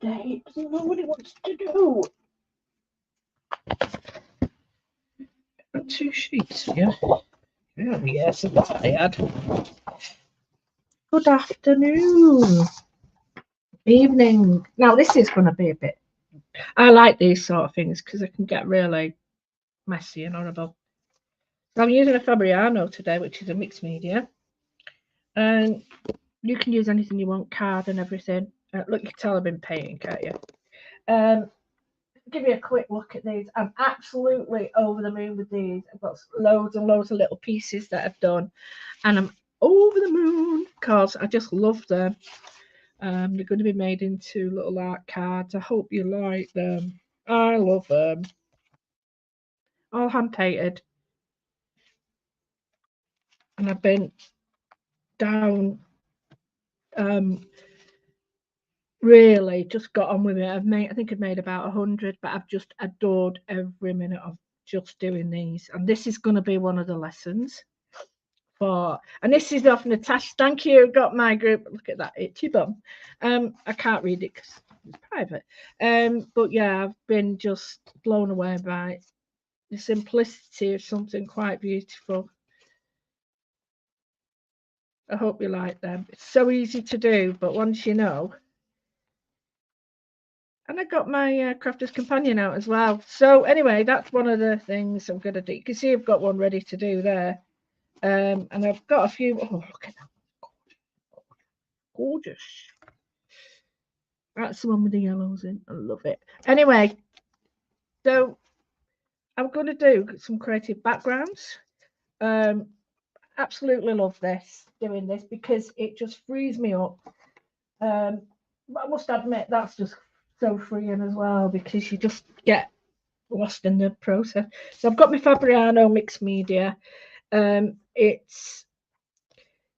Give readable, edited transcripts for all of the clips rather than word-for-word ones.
today. It doesn't know what it wants to do. Got 2 sheets here. Oh, yes, that's what I had. Good afternoon. Evening. Now, this is going to be a bit... I like these sort of things because they can get really messy and horrible. So I'm using a Fabriano today, which is a mixed media. And you can use anything you want, card and everything. Look, you can tell I've been painting, can't you? Give you a quick look at these. I'm absolutely over the moon with these. I've got loads and loads of little pieces that I've done, and I'm over the moon because I just love them. They're going to be made into little art cards. I hope you like them. I love them. All hand painted, and I've been down. Really just got on with it. I think I've made about 100, but I've just adored every minute of just doing these. And this is going to be one of the lessons and this is off Natasha. Thank you. Got my group. Look at that itchy bum. I can't read it because it's private. But yeah, I've been just blown away by the simplicity of something quite beautiful. I hope you like them. It's so easy to do, but once you know. And I got my Crafter's Companion out as well. So anyway, that's one of the things I'm going to do. You can see I've got one ready to do there. And I've got a few. Oh, look at that. Gorgeous. That's the one with the yellows in. I love it. Anyway, so I'm going to do some creative backgrounds. Absolutely love doing this because it just frees me up. But I must admit, that's just so freeing as well because you just get lost in the process. So I've got my Fabriano mixed media. It's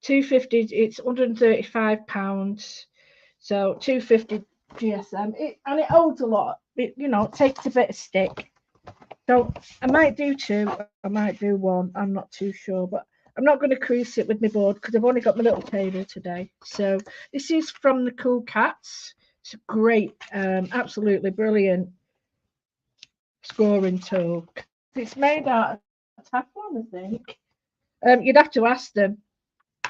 £2.50. It's £135. So £2.50 GSM. And it holds a lot. It takes a bit of stick. So I might do 2. I might do 1. I'm not too sure, but I'm not going to crease it with my board because I've only got my little table today. So this is from the Cool Cats. It's a great, absolutely brilliant scoring tool. It's made out of Teflon, I think. You'd have to ask them,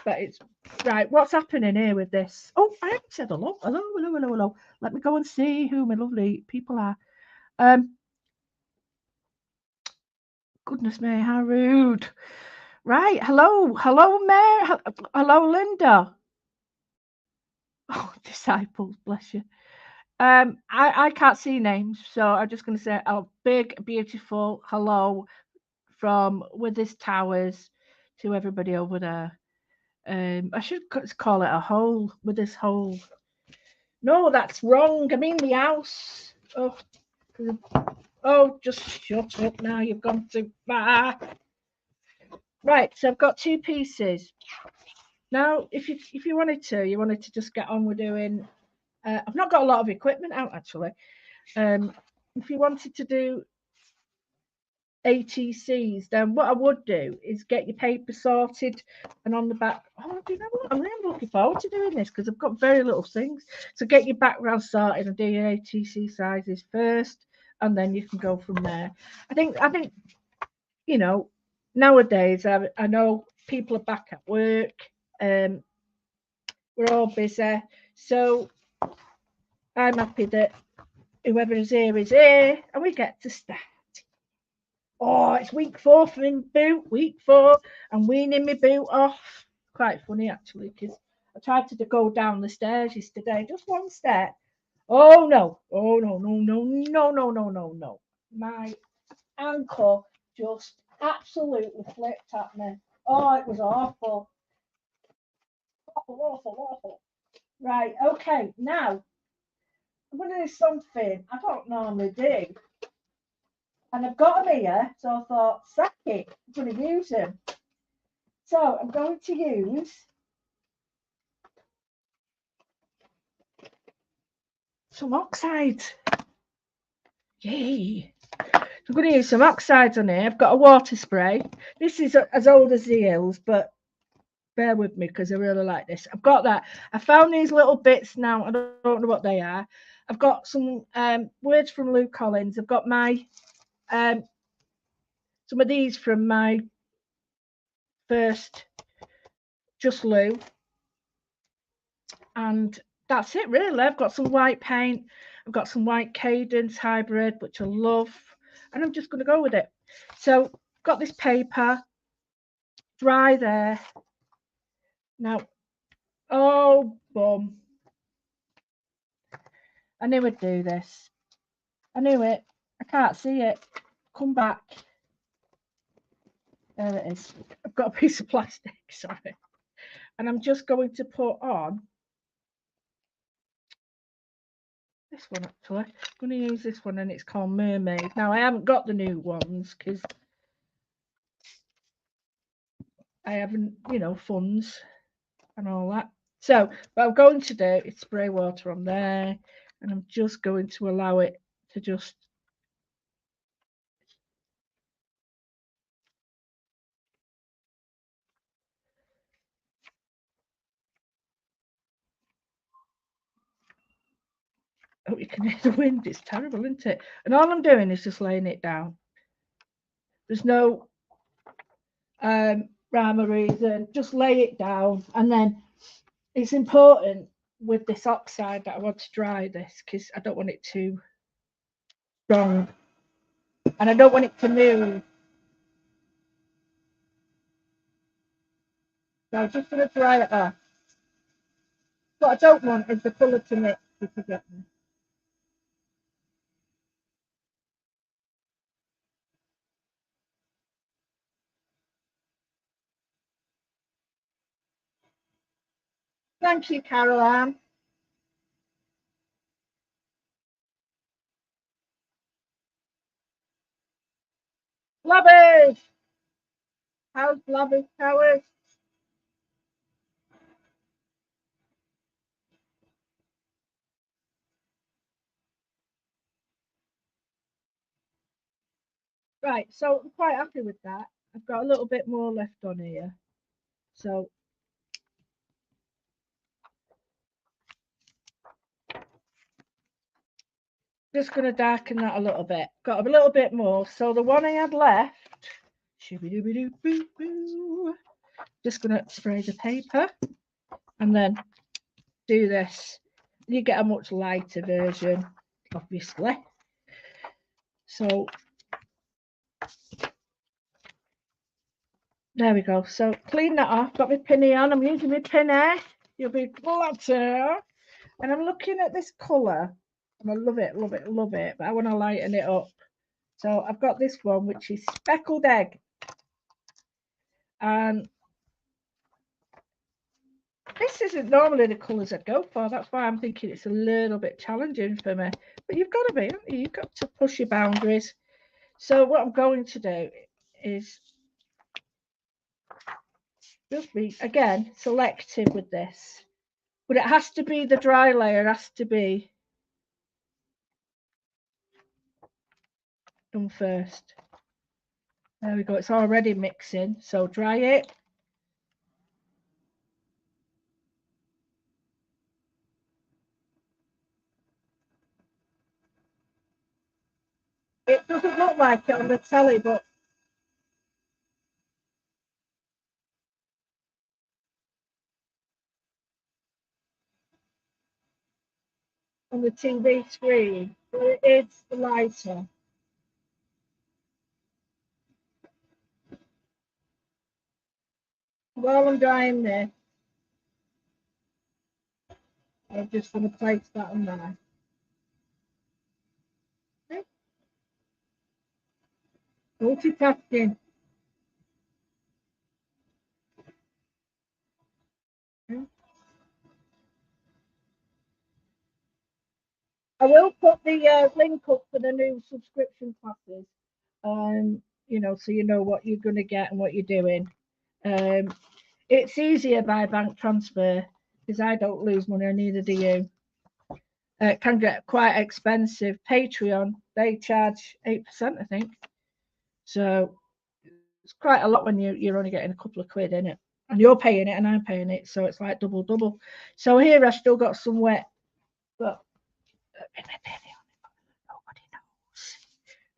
but it's right. What's happening here with this? Oh, I haven't said hello. Hello. Let me go and see who my lovely people are. Goodness me, how rude. Right, hello, Mary, hello, Linda. Oh, disciples, bless you. I can't see names, so I'm just going to say a big, beautiful hello from Withers Towers to everybody over there. I should call it a hole, Withers Hole. No, that's wrong. I mean the house. Oh, just shut up now. You've gone too far. Right, so I've got 2 pieces. Now, if you wanted to just get on with doing. I've not got a lot of equipment out actually. If you wanted to do ATCs, then what I would do is get your paper sorted and on the back. Oh, do you know what? I'm really looking forward to doing this because I've got very little things. So get your background started and do your ATC sizes first, and then you can go from there. I think nowadays I know people are back at work. We're all busy, so I'm happy that whoever is here, and we get to start. Oh, it's week 4 for me boot, week 4. I'm weaning my boot off. Quite funny, actually, because I tried to go down the stairs yesterday, just one step. Oh, no. My ankle just absolutely flipped at me. Oh, it was awful. Awful. Right, okay, now I'm going to do something I don't normally do. And I've got them here, so I thought, sack it, I'm going to use them. So I'm going to use some oxides. Yay! I'm going to use some oxides on here. I've got a water spray. This is as old as the hills, but bear with me because I really like this. I've got that. I found these little bits now. I don't know what they are. I've got some words from Lou Collins. I've got my some of these from my first Just Lou. And that's it really. I've got some white paint. I've got some white Cadence hybrid, which I love. And I'm just going to go with it. So got this paper, dry there. Now, oh, bum. I knew I'd do this. I knew it. I can't see it. Come back. There it is. I've got a piece of plastic, sorry. And I'm just going to put on this one actually. I'm going to use this one and it's called Mermaid. Now I haven't got the new ones because I haven't, you know, funds and all that. So what I'm going to do is spray water on there and I'm just going to allow it to just oh, you can hear the wind. It's terrible, isn't it? And all I'm doing is just laying it down. There's no rhyme or reason. Just lay it down. And then it's important with this oxide that I want to dry this because I don't want it too strong. And I don't want it to move. So I'm just going to dry it off. What I don't want is the colour to mix, if you get me. Thank you, Caroline. Blobby! How's Blobby Towers? Right, so I'm quite happy with that. I've got a little bit more left on here. So just going to darken that a little bit. Got a little bit more. So the one I had left, just going to spray the paper and then do this. You get a much lighter version, obviously. So there we go. So clean that off. Got my pinny on. I'm using my pinny. You'll be glad to. And I'm looking at this colour. And I love it, love it, love it. But I want to lighten it up. So I've got this one, which is Speckled Egg. And this isn't normally the colours I'd go for. That's why I'm thinking it's a little bit challenging for me. But you've got to be, haven't you? You've got to push your boundaries. So what I'm going to do is just be, again, selective with this. But it has to be the dry layer, has to be done first. There we go. It's already mixing. So dry it. It doesn't look like it on the telly, but on the TV screen, but it is lighter. While I'm drying this, I'm just going to place that on there. Okay. Multitasking. Okay. I will put the link up for the new subscription classes. You know, so you know what you're going to get and what you're doing. It's easier by bank transfer because I don't lose money, and neither do you. It can get quite expensive. Patreon, they charge 8%, I think. So it's quite a lot when you're only getting a couple of quid in it. And you're paying it and I'm paying it. So it's like double. So here I've still got some wet, but in a penny on it, nobody knows.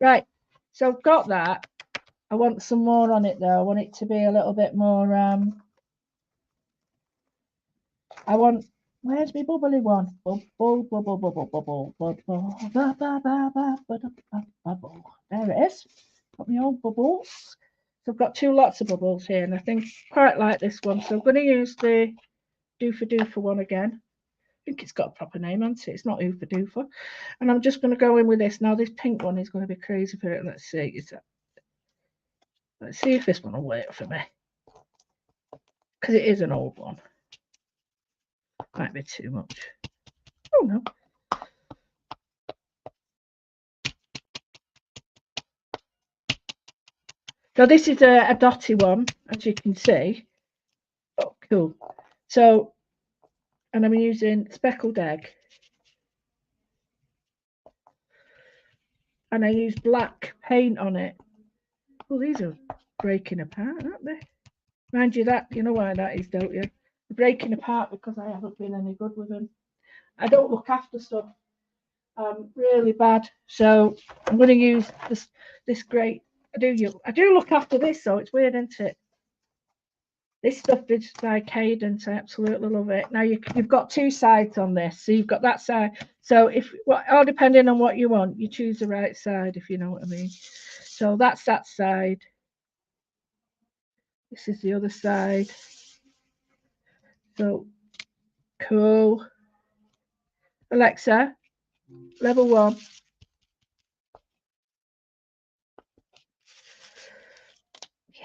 Right, so I've got that. I want some more on it though. I want it to be a little bit more. I want. Where's my bubbly one? Bubble, bubble, bubble, bubble, bubble, bubble. There it is. Got my old bubbles. So I've got two lots of bubbles here, and I think quite like this one. So I'm going to use the Doofa Doofa one again. I think it's got a proper name, hasn't it? It's not Oofa Doofa. And I'm just going to go in with this. Now this pink one is going to be crazy for it. Let's see. Let's see if this one will work for me. Because it is an old one. Might be too much. Oh no. So this is a dotty one, as you can see. Oh, cool. So, and I'm using speckled egg. And I use black paint on it. Well, these are breaking apart, aren't they? Mind you that, you know why that is, don't you? They're breaking apart because I haven't been any good with them. I don't look after stuff. Really bad. So I'm going to use this great. I do look after this, so it's weird, isn't it? This stuff is by Cadence. I absolutely love it. Now you've got two sides on this, so you've got that side. So all depending on what you want, you choose the right side, if you know what I mean. So that's that side. This is the other side. So cool. Alexa, level 1. Yay.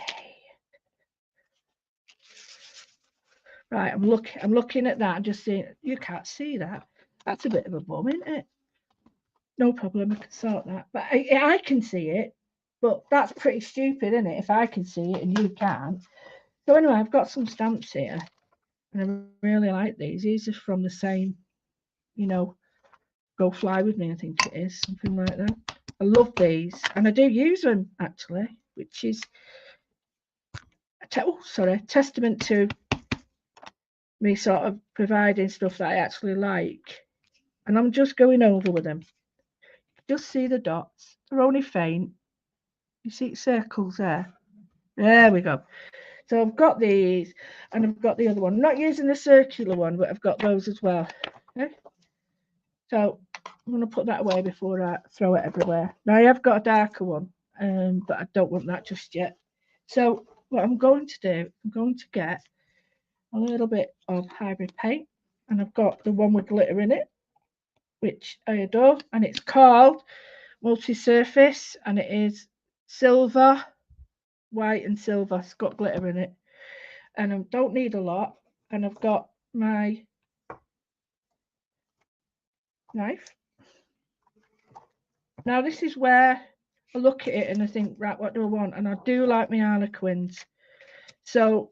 Right, I'm looking at that and just seeing, you can't see that. That's a bit of a bum, isn't it? No problem, I can sort that. But I can see it, but that's pretty stupid, isn't it? If I can see it and you can't. So anyway, I've got some stamps here, and I really like these. These are from the same, Go Fly With Me, I think it is, something like that. I love these, and I do use them, actually, which is testament to me sort of providing stuff that I actually like. And I'm just going over with them. Just see the dots. They're only faint. You see circles there? There we go. So I've got these, and I've got the other one. I'm not using the circular one, but I've got those as well. Okay? So I'm going to put that away before I throw it everywhere. Now I have got a darker one, but I don't want that just yet. So what I'm going to do, I'm going to get a little bit of hybrid paint, and I've got the one with glitter in it, which I adore, and it's called Multi-Surface, and it is silver, white and silver. It's got glitter in it, and I don't need a lot. And I've got my knife. Now this is where I look at it and I think, right, what do I want? And I do like my Harlequins. So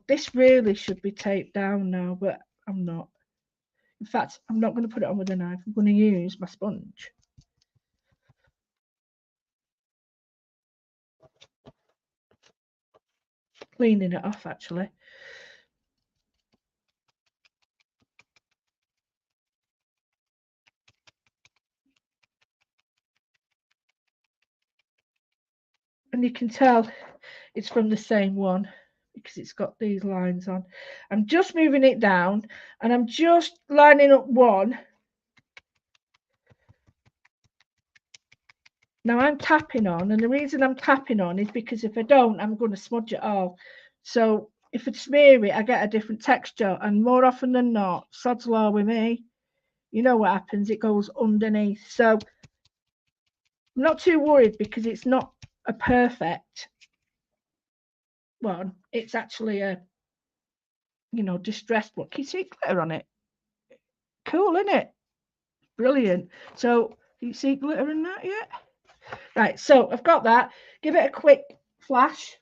this really should be taped down now, but I'm not. In fact, I'm not going to put it on with a knife. I'm going to use my sponge. Cleaning it off, actually. And you can tell it's from the same one because it's got these lines on. I'm just moving it down and I'm just lining up one. Now I'm tapping on, and the reason I'm tapping on is because if I don't, I'm going to smudge it all. So if I smear it, I get a different texture, and more often than not, sod's law with me, you know what happens, it goes underneath. So I'm not too worried because it's not a perfect one. It's actually a, distressed one. Can you see glitter on it? Cool, isn't it? Brilliant. So can you see glitter in that yet? Right, so I've got that. Give it a quick flash.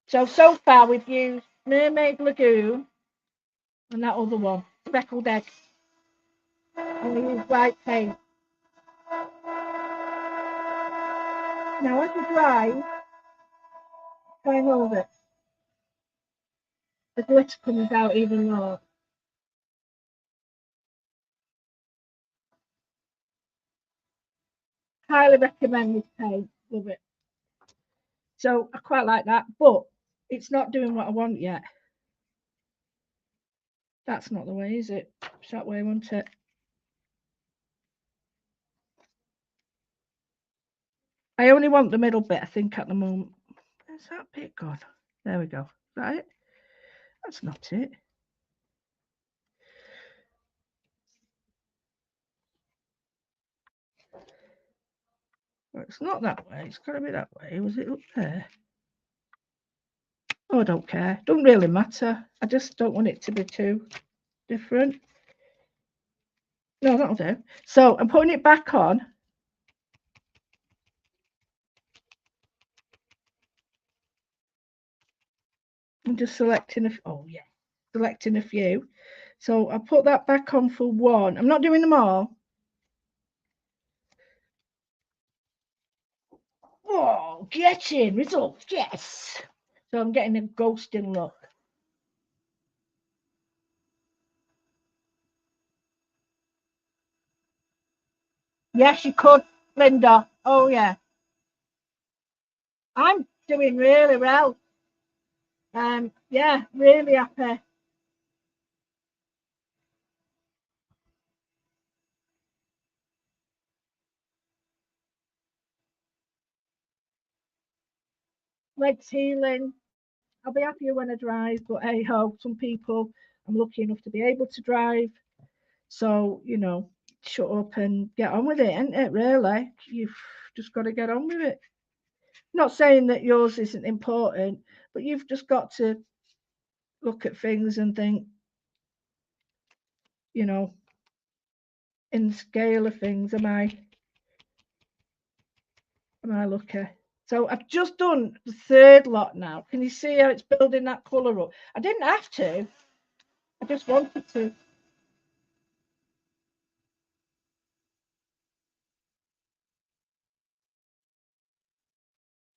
So far we've used Mermaid Lagoon and that other one, Speckled Egg. And we use white paint. Now as you dry, try and hold it. the glitter comes out even more. Highly recommend this paint. Love it. So I quite like that, but it's not doing what I want yet. That's not the way, is it? It's that way, won't it? I only want the middle bit, I think, at the moment. Where's that bit gone? There we go. Is that it? That's not it. Well, it's not that way. It's got to be that way. Was it up there? Oh, I don't care. Doesn't really matter. I just don't want it to be too different. No, that'll do. So I'm putting it back on. I'm just selecting selecting a few. So I'll put that back on for one. I'm not doing them all. Oh, getting results, yes. So I'm getting a ghosting look. Yes, you could, Linda. Oh, yeah. I'm doing really well. Yeah, really happy. Legs healing. I'll be happier when I drive, but hey ho, some people I'm lucky enough to be able to drive. So, shut up and get on with it, isn't it, really? You've just got to get on with it. Not saying that yours isn't important, but you've just got to look at things and think, you know, in the scale of things, am I lucky? So I've just done the third lot now. Can you see how it's building that colour up? I didn't have to. I just wanted to.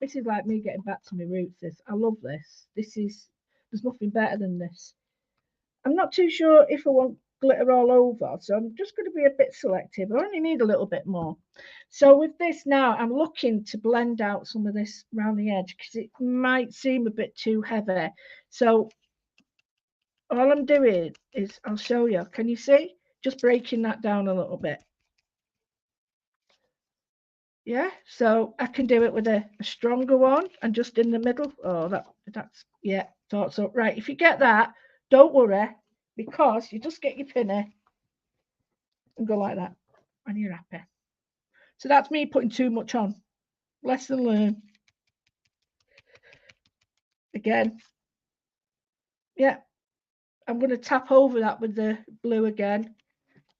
This is like me getting back to my roots. I love this. There's nothing better than this. I'm not too sure if I want glitter all over, so I'm just going to be a bit selective. I only need a little bit more. So with this now, I'm looking to blend out some of this around the edge because it might seem a bit too heavy. So all I'm doing is, I'll show you. Can you see? Just breaking that down a little bit. Yeah, so I can do it with a stronger one and just in the middle. Oh, that's yeah, thought so. Right, if you get that, don't worry because you just get your pinner and go like that and you're happy. So that's me putting too much on. Lesson learned. Again, yeah, I'm going to tap over that with the blue again.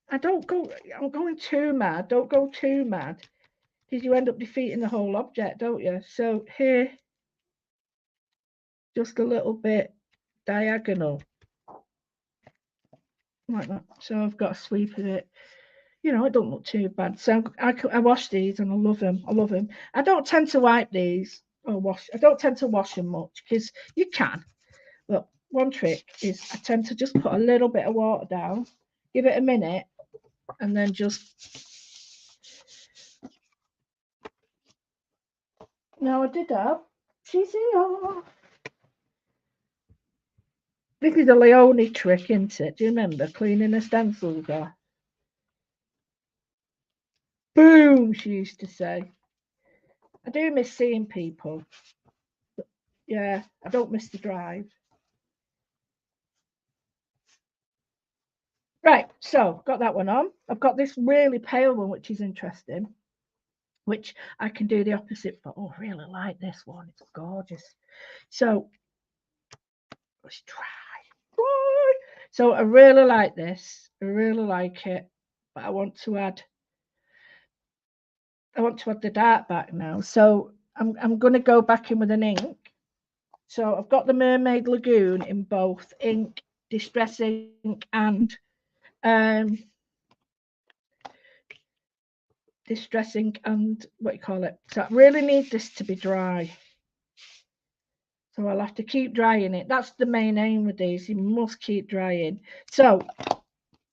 I'm going too mad. Don't go too mad because you end up defeating the whole object, don't you? So here, just a little bit diagonal like that. So I've got a sweep of it. It don't look too bad. So I wash these and I love them. I love them. I don't tend to wipe these or wash. I don't tend to wash them much because you can. But one trick is I tend to just put a little bit of water down, give it a minute, and then just. Now I did that. She's here. This is a Leonie trick, isn't it? Do you remember cleaning a stencil off? Boom, she used to say. I do miss seeing people. But yeah, I don't miss the drive. Right, so got that one on. I've got this really pale one, which is interesting, which I can do the opposite for. Oh, I really like this one. It's gorgeous. So let's try. So I really like this. I really like it, but I want to add the dark back now. So I'm going to go back in with an ink. So I've got the Mermaid Lagoon in both ink, Distress ink, and Distress ink and what you call it. So I really need this to be dry. So I'll have to keep drying it. That's the main aim with these. You must keep drying. So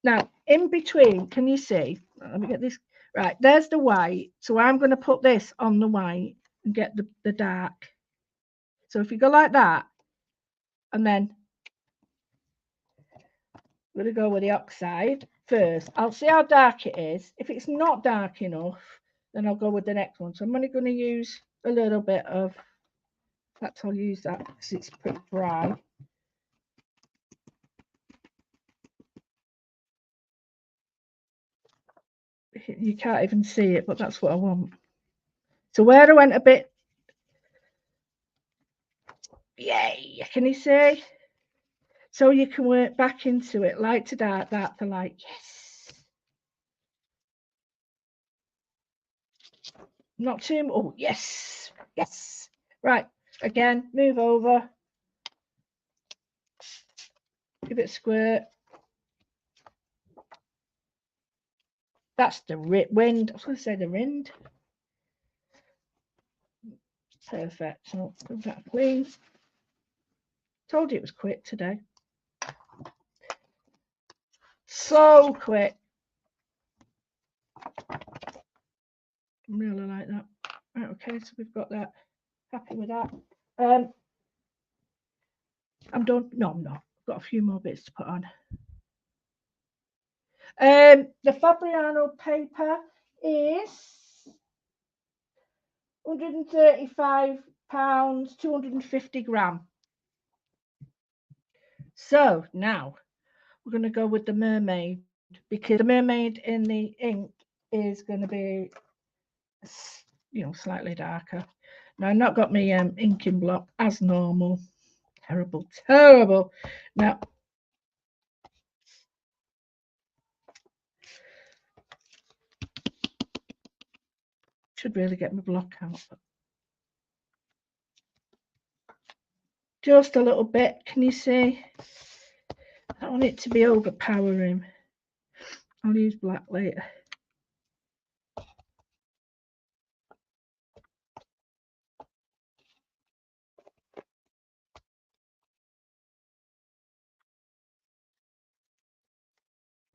now in between, can you see? Let me get this right. There's the white. So I'm going to put this on the white and get the dark. So if you go like that, and then I'm going to go with the oxide first. I'll see how dark it is. If it's not dark enough, then I'll go with the next one. So I'm only going to use a little bit of, in fact, I'll use that because it's pretty dry. You can't even see it, but that's what I want. So where I went a bit, yay, can you see? So you can work back into it, light to dark, dark to light. Yes. Not too much. Oh, yes. Yes. Right. Again, move over. Give it a squirt. That's the wind. I was going to say the wind. Perfect. So put that clean. Told you it was quick today. So quick. Really like that. Right, okay, so we've got that. Happy with that. I'm done. No, I'm not. I've got a few more bits to put on. The Fabriano paper is £135, 250 gram. So now we're going to go with the mermaid, because the mermaid in the ink is going to be, slightly darker. Now I've not got my inking block as normal. Terrible, terrible. Now should really get my block out. Just a little bit, can you see? I don't want it to be overpowering. I'll use black later.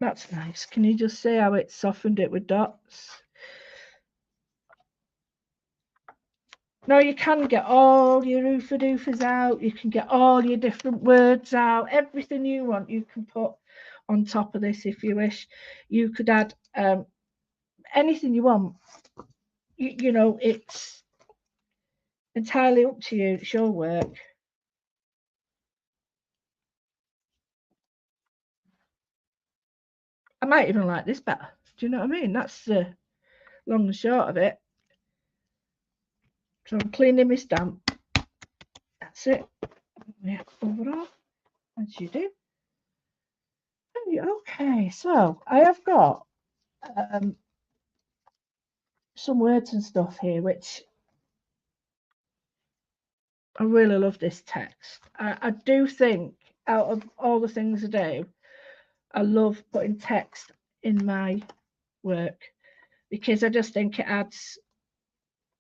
That's nice. Can you just see how it softened it with dots? Now you can get all your oofa-doofas out. You can get all your different words out. Everything you want, you can put on top of this if you wish. You could add anything you want. You know, it's entirely up to you. It's your work. I might even like this better. Do you know what I mean? That's the long and short of it. So I'm cleaning my stamp. That's it. Yeah, overall, as you do. Okay, so I have got some words and stuff here, which I really love this text. I do think out of all the things I do, I love putting text in my work because I just think it adds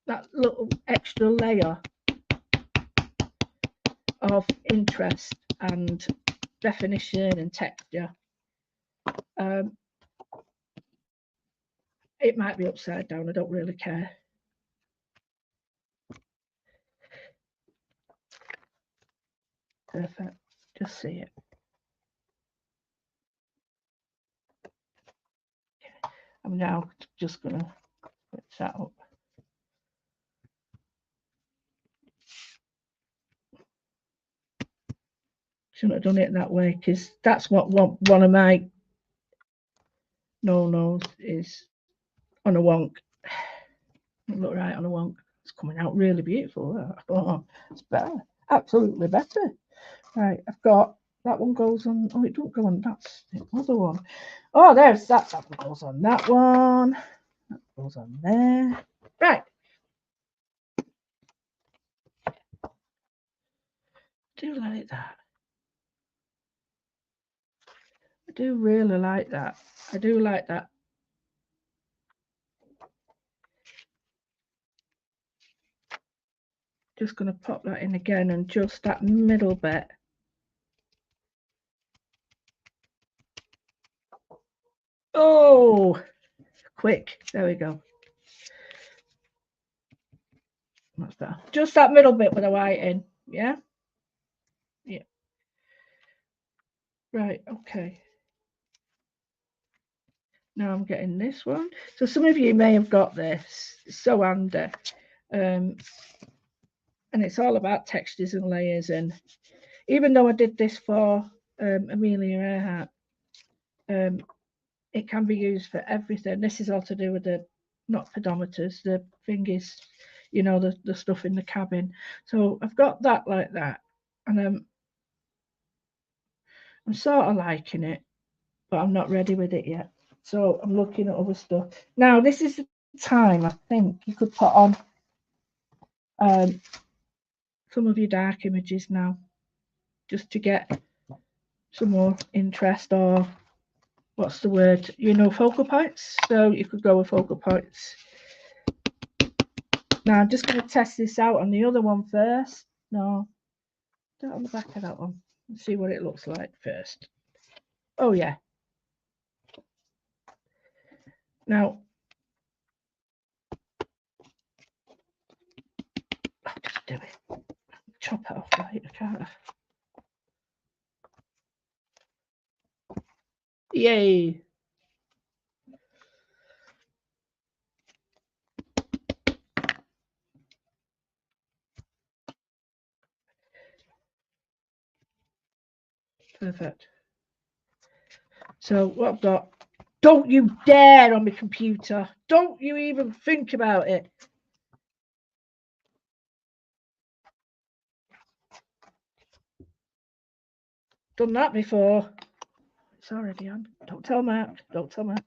that little extra layer of interest and definition and texture. It might be upside down, I don't really care. Perfect, just see it. I'm now just going to put that up. Shouldn't have done it that way because that's what one of my no-nos is on a wonk. Look right on a wonk. It's coming out really beautiful. Oh, it's better. Absolutely better. Right, I've got that one goes on. Oh, it don't go on. That's the other one. Oh, there's that. That one goes on that one. That goes on there. Right. I do like that. I do really like that. I do like that. Just going to pop that in again and just that middle bit. Oh, quick. There we go. That's better. Just that middle bit with the white in. Yeah? Yeah. Right, okay. Now I'm getting this one. So some of you may have got this. It's so handy. And it's all about textures and layers. And even though I did this for Amelia Earhart, it can be used for everything. This is all to do with the, not pedometers, the thingies, you know, the stuff in the cabin. So I've got that like that. And I'm sort of liking it, but I'm not ready with it yet. So I'm looking at other stuff. Now, this is the time, I think, you could put on some of your dark images now, just to get some more interest, or what's the word, you know, focal points. So you could go with focal points. Now I'm just going to test this out on the other one first. No, do it on the back of that one and see what it looks like first. Oh yeah. Now I'll just do it. Chop it off right, I can't. Yay. Perfect. So what I've got, don't you dare on my computer. Don't you even think about it. Done that before. It's already on. Don't tell Mark. Don't tell Mark.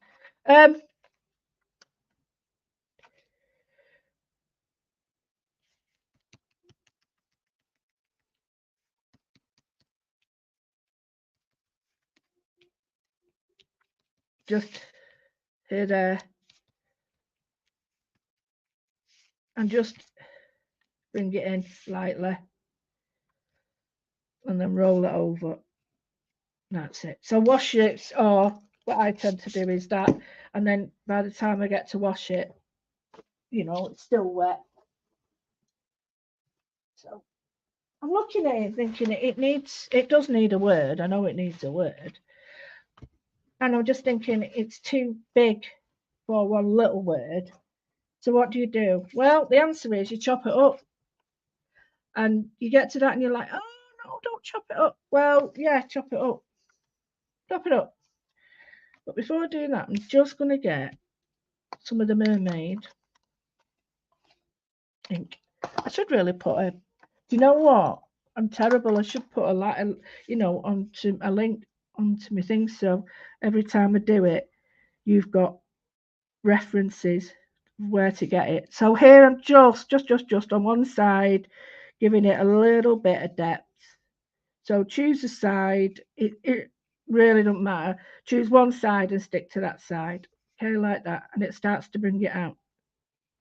Just here, there, and just bring it in slightly, and then roll it over. That's it. So wash it, or what I tend to do is that, and then by the time I get to wash it, you know, it's still wet. So I'm looking at it thinking it does need a word. I know it needs a word. And I'm just thinking it's too big for one little word. So what do? Well, the answer is you chop it up. And you get to that and you're like, oh no, don't chop it up. Well, yeah, chop it up. Chop it up. But before I do that, I'm just going to get some of the mermaid ink. I should really put a, do you know what? I'm terrible. I should put a lot, you know, onto a link onto my thing. So every time I do it, you've got references where to get it. So here I'm just on one side, giving it a little bit of depth. So choose a side. It really doesn't matter. Choose one side and stick to that side. Okay, like that. And it starts to bring it out.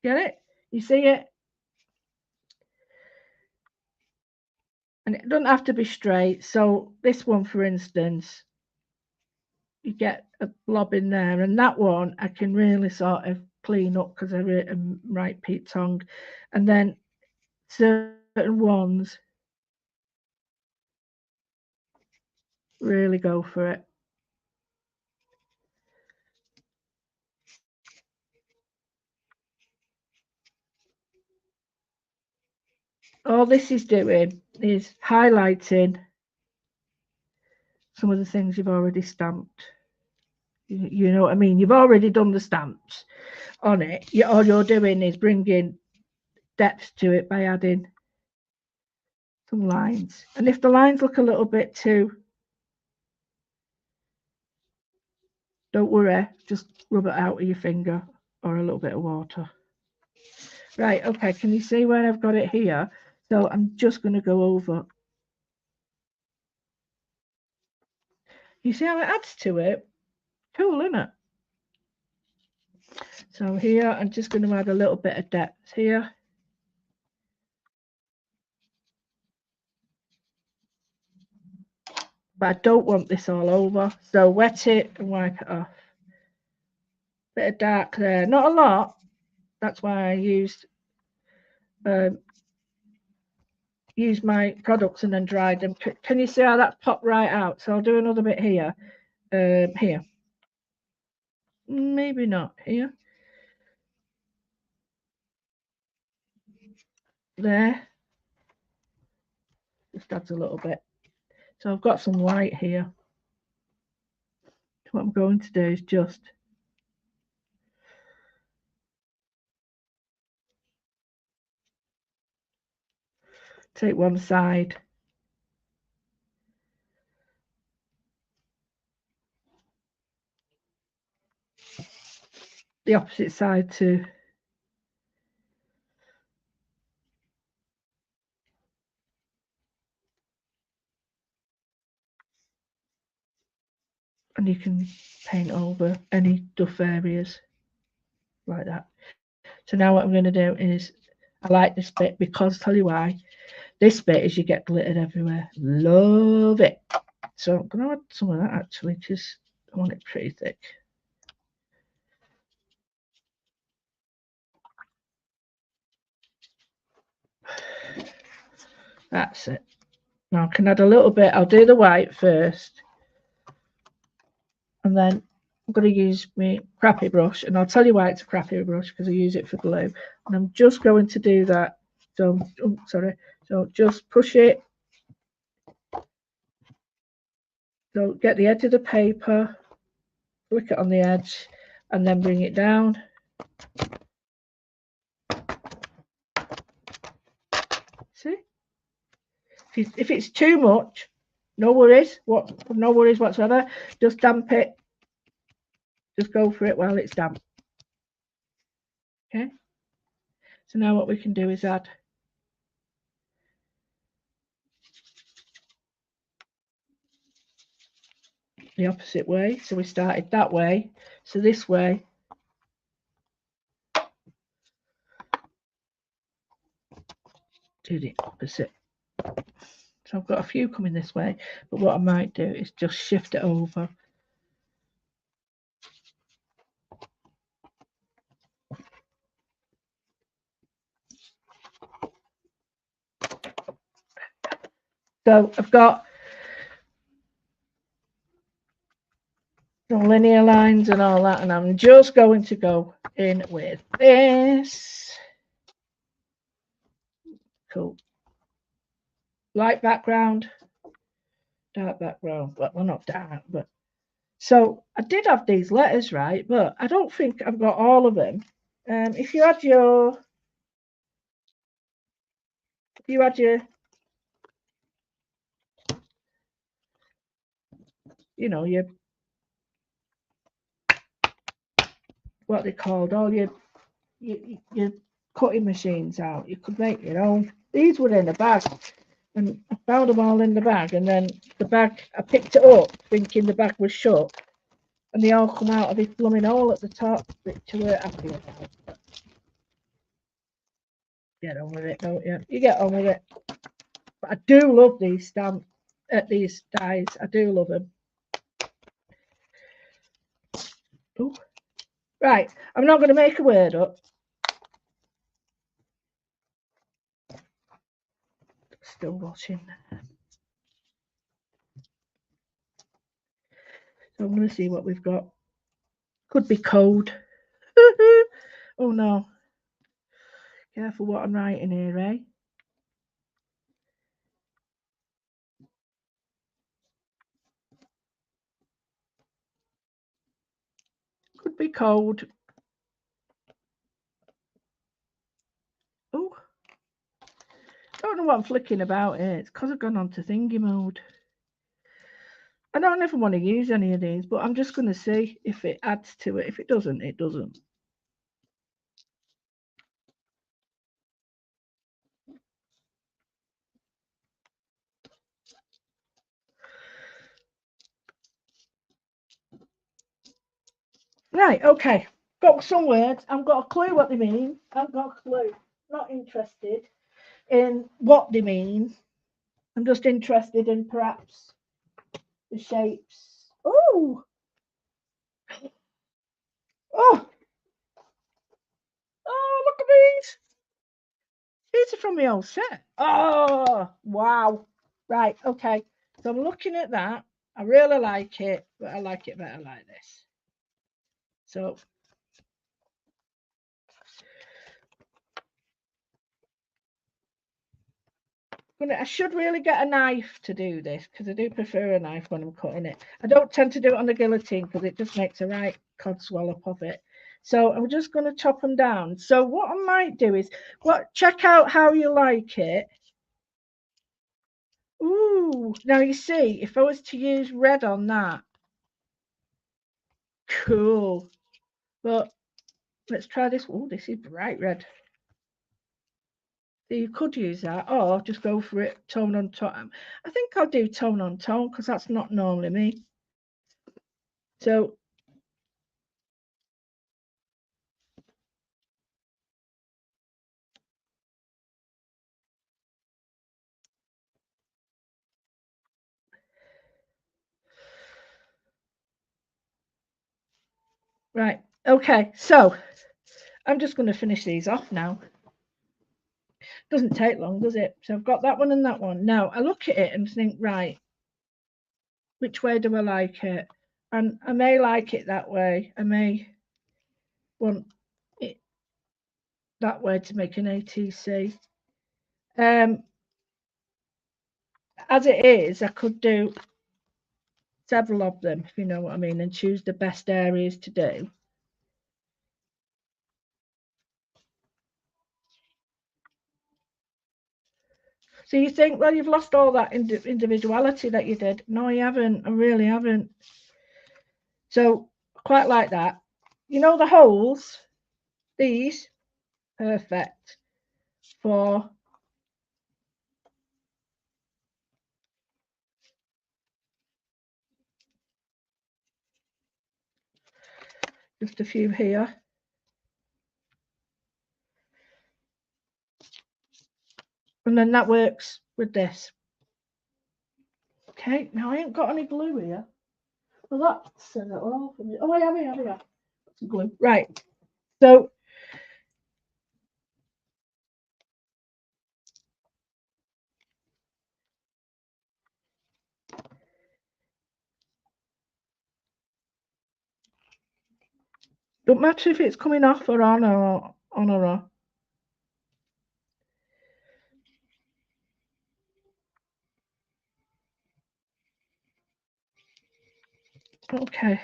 Get it? You see it? And it doesn't have to be straight. So this one, for instance, you get a blob in there. And that one, I can really sort of clean up because I write Pete Tong. And then certain ones, really go for it. All this is doing is highlighting some of the things you've already stamped. You know what I mean? You've already done the stamps on it. All you're doing is bringing depth to it by adding some lines. And if the lines look a little bit too, don't worry, just rub it out with your finger or a little bit of water. Right, okay, can you see where I've got it here? So I'm just going to go over. You see how it adds to it? Cool, isn't it? So here, I'm just going to add a little bit of depth here. but I don't want this all over. So wet it and wipe it off. Bit of dark there, not a lot. That's why I used my products and then dried them. Can you see how that's popped right out? So I'll do another bit here. Here. Maybe not here. There. Just adds a little bit. So I've got some white here. What I'm going to do is just take one side, the opposite side to and you can paint over any duff areas like that. So now what I'm going to do is, I like this bit because, tell you why, this bit is you get glittered everywhere. Love it. So I'm going to add some of that actually because I want it pretty thick. That's it. Now I can add a little bit. I'll do the white first. And then I'm going to use my crappy brush. And I'll tell you why it's a crappy brush, because I use it for glue. And I'm just going to do that. So, oh, sorry. So just push it. So get the edge of the paper, flick it on the edge, and then bring it down. See? If it's too much, no worries. No worries whatsoever. Just damp it. Just go for it while it's damp. Okay. So now what we can do is add the opposite way. So we started that way. So this way. Do the opposite. So I've got a few coming this way, but what I might do is just shift it over. So I've got the linear lines and all that, and I'm just going to go in with this. Cool. Light background, dark background. Well, not dark, but so I did have these letters right, but I don't think I've got all of them. If you had your you know, your what they called, all your cutting machines out, you could make your own. These were in a bag, and I found them all in the bag, and then the bag, I picked it up thinking the bag was shut, and they all come out of this blooming hole at the top, which we weren't happy about. Get on with it, don't you? You get on with it. But I do love these these dies. I do love them. Ooh. Right, I'm not going to make a word up. Still watching. So I'm going to see what we've got. Could be code. Oh no. Careful what I'm writing here, eh? Could be code. Oh. Don't know what I'm flicking about here. It's because I've gone on to thingy mode. I don't ever want to use any of these, but I'm just going to see if it adds to it. If it doesn't, it doesn't. Right, okay. Got some words. I've got a clue what they mean. I've got a clue. Not interested in what they mean. I'm just interested in perhaps the shapes. Oh, oh, oh! Look at these. These are from the old set. Oh, wow. Right. Okay. So I'm looking at that. I really like it, but I like it better like this. So I should really get a knife to do this because I do prefer a knife when I'm cutting it. I don't tend to do it on the guillotine because it just makes a right codswallop of it. So I'm just going to chop them down. So what I might do is check out how you like it. Ooh, now you see, if I was to use red on that, cool. But let's try this. Oh, this is bright red. So you could use that or just go for it tone on tone. I think I'll do tone on tone because that's not normally me. So right, okay, so I'm just going to finish these off now. Doesn't take long, does it? So I've got that one and that one. Now I look at it and think, right, which way do I like it? And I may like it that way. I may want it that way to make an ATC. As it is, I could do several of them, if you know what I mean, and choose the best areas to do. So you think, well, you've lost all that individuality that you did. No, you haven't. I really haven't. So quite like that. You know the holes, these, perfect for just a few here. And then that works with this. Okay, now I ain't got any glue here. Well, that's oh, I have here. Glue. Right. So don't matter if it's coming off or on or on or off. Okay.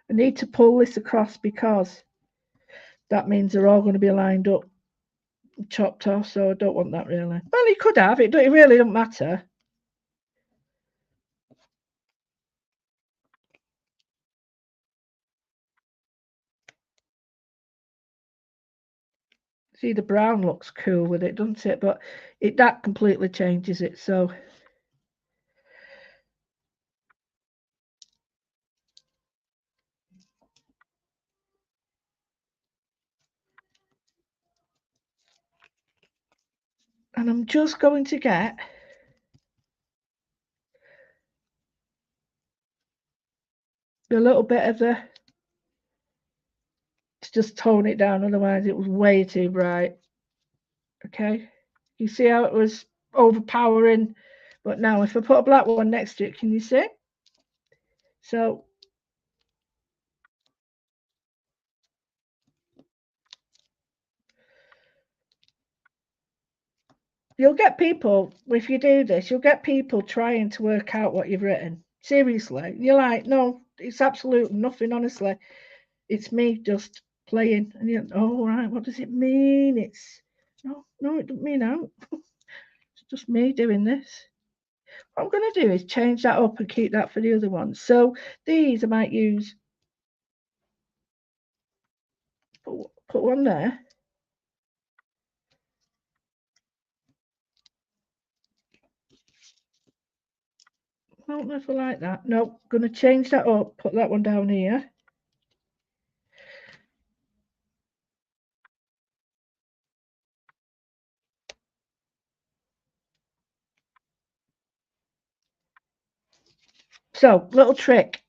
I need to pull this across because that means they're all going to be lined up, chopped off. So I don't want that really. Well, you could have it. It really don't matter. See, the brown looks cool with it, doesn't it? But that completely changes it. So and I'm just going to get a little bit of the to just tone it down, otherwise it was way too bright. Okay, you see how it was overpowering, but now if I put a black one next to it, can you see? So you'll get people, if you do this, you'll get people trying to work out what you've written. Seriously, you're like, no, it's absolutely nothing, honestly. It's me just playing. And you're, oh, right, what does it mean? It's, no, it doesn't mean out. It's just me doing this. What I'm going to do is change that up and keep that for the other ones. So these I might use, put one there. I don't know if I like that. No, going to change that up, put that one down here. So, little trick.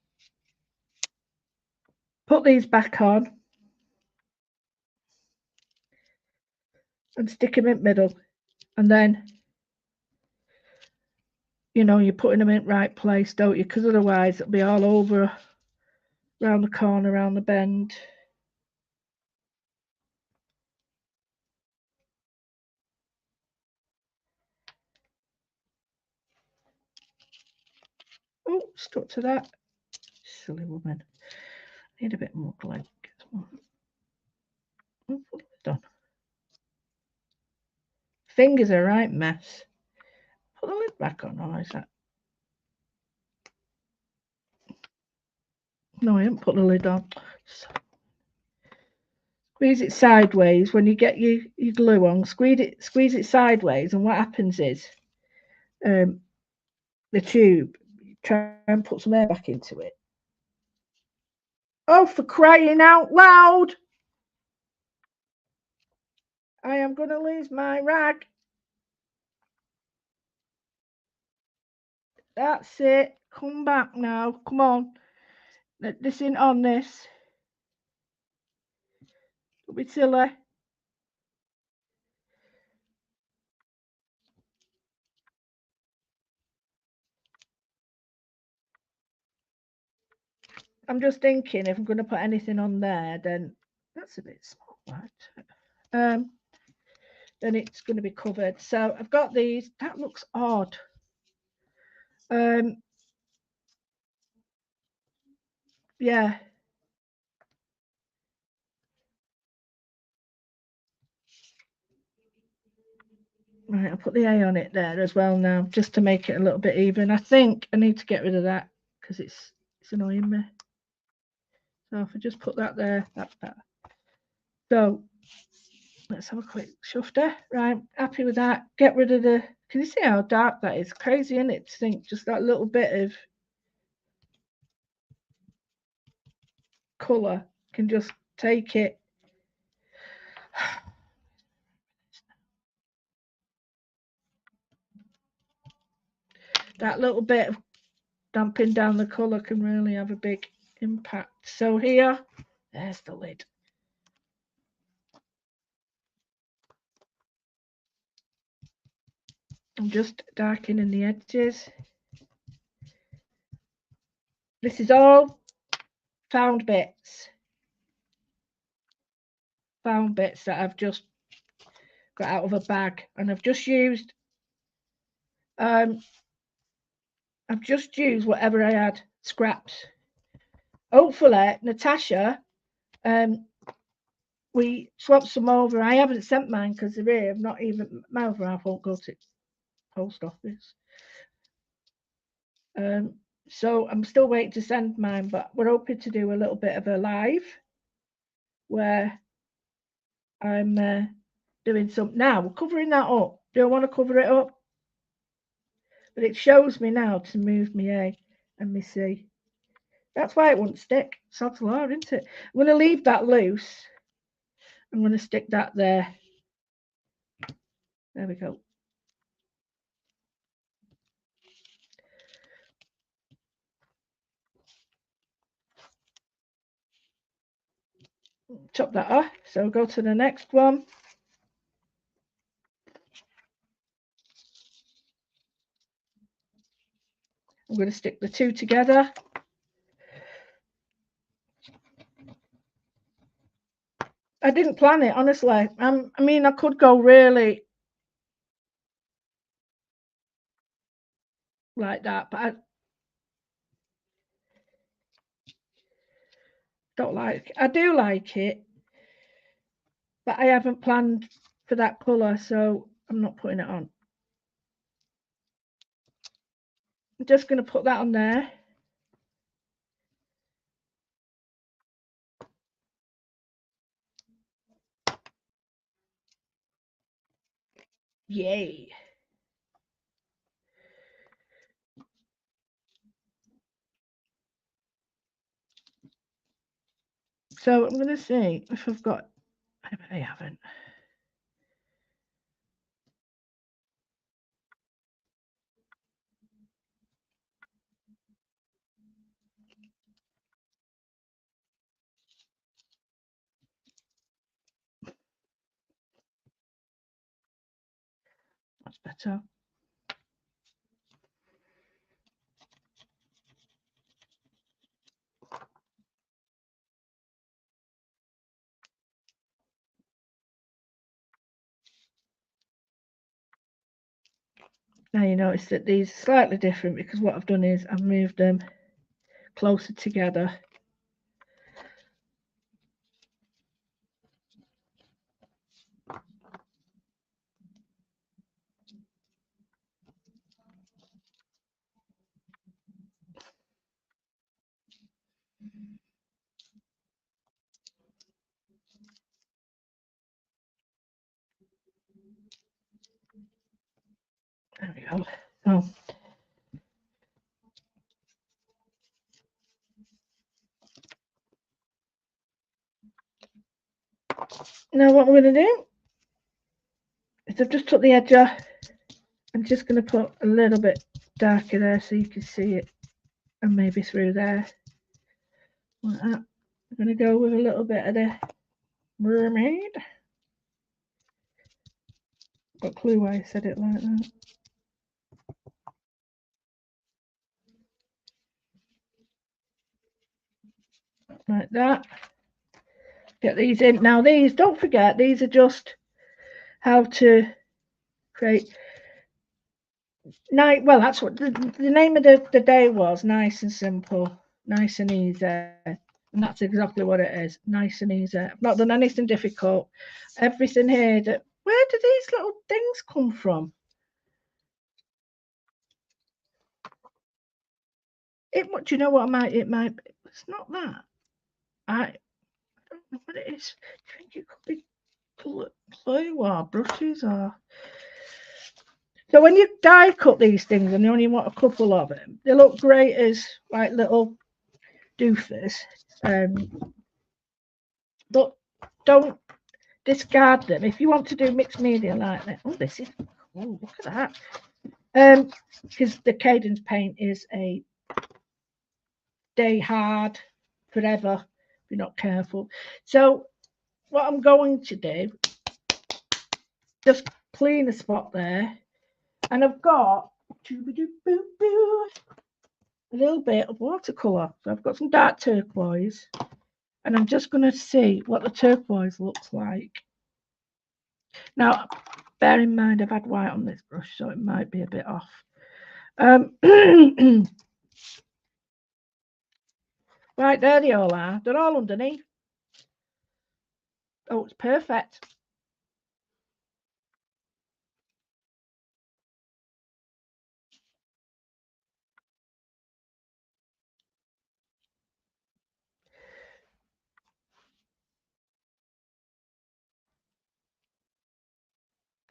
Put these back on and stick them in the middle. And then, you know, you're putting them in the right place, don't you? Because otherwise it'll be all over, around the corner, around the bend. Oh, stuck to that. Silly woman. Need a bit more glue. Oh, done. Fingers are a right mess. Put the lid back on, or is that? No, I haven't put the lid on. Squeeze it sideways when you get your glue on. Squeeze it sideways, and what happens is, the tube. Try and put some air back into it. Oh, for crying out loud! I am going to lose my rag. That's it. Come back now. Come on. Let this in on this. Don't be silly. I'm just thinking if I'm going to put anything on there, then that's a bit small, right? Then it's going to be covered. So I've got these. That looks odd. Yeah. Right, I'll put the A on it there as well now, just to make it a little bit even. I think I need to get rid of that because it's annoying me. So if I just put that there, that's better. So let's have a quick shufter. Right, happy with that. Get rid of the. Can you see how dark that is? Crazy, isn't it? To think just that little bit of colour can just take it. That little bit of damping down the colour can really have a big impact. So here, there's the lid. I'm just darkening the edges. This is all found bits. Found bits that I've just got out of a bag, and I've just used whatever I had, scraps. Hopefully, Natasha, we swapped some over. I haven't sent mine because they're here. I've not even, my other half won't go to post office. So I'm still waiting to send mine, but we're hoping to do a little bit of a live where I'm doing some. Now we're covering that up. Do I want to cover it up? But it shows me now to move my A and my C. That's why it won't stick. Sod's law, isn't it? I'm going to leave that loose. I'm going to stick that there. There we go. Chop that off. So go to the next one. I'm going to stick the two together. I didn't plan it, honestly. I mean, I could go really like that, but I don't like. I do like it, but I haven't planned for that colour, so I'm not putting it on. I'm just going to put that on there. Yay. So I'm going to see if I've got, I haven't. better. Now you notice that these are slightly different because what I've done is I've moved them closer together. There we go. So now what we're going to do is I've just took the edge off. I'm just going to put a little bit darker there so you can see it, and maybe through there like that. I'm going to go with a little bit of the mermaid. Got a clue why I said it like that. Like that. Get these in. Now these, don't forget, these are just how to create nice. Well, that's what the name of the day was. Nice and simple, nice and easy. And that's exactly what it is. Nice and easy. I've not done anything difficult. Everything here that, where do these little things come from? Do you know what it might be? It's not that. I don't know what it is. Do you think it could be glue or brushes or? So when you die cut these things and you only want a couple of them, they look great as like little doofers. But don't discard them. If you want to do mixed media like that, oh, this is, oh, look at that. Because the Cadence paint is a day hard forever if you're not careful. So what I'm going to do, just clean the spot there, and I've got a little bit of watercolor. So I've got some dark turquoise, and I'm just going to see what the turquoise looks like. Now, bear in mind I've had white on this brush, so it might be a bit off. Right, there they all are. They're all underneath. Oh, it's perfect.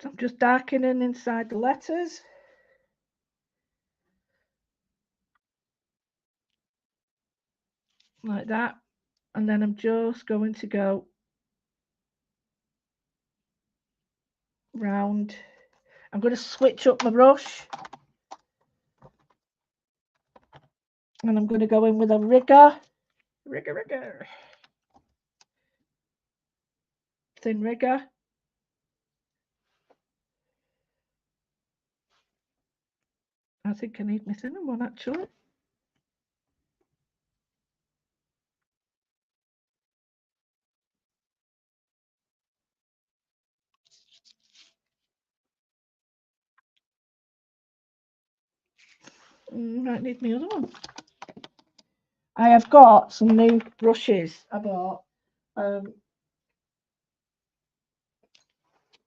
So I'm just darkening inside the letters. Like that. And then I'm just going to go round. I'm going to switch up my brush. And I'm going to go in with a rigger. Rigger. Thin rigger. I think I need my thinner one actually. Might need my other one. I have got some new brushes I bought.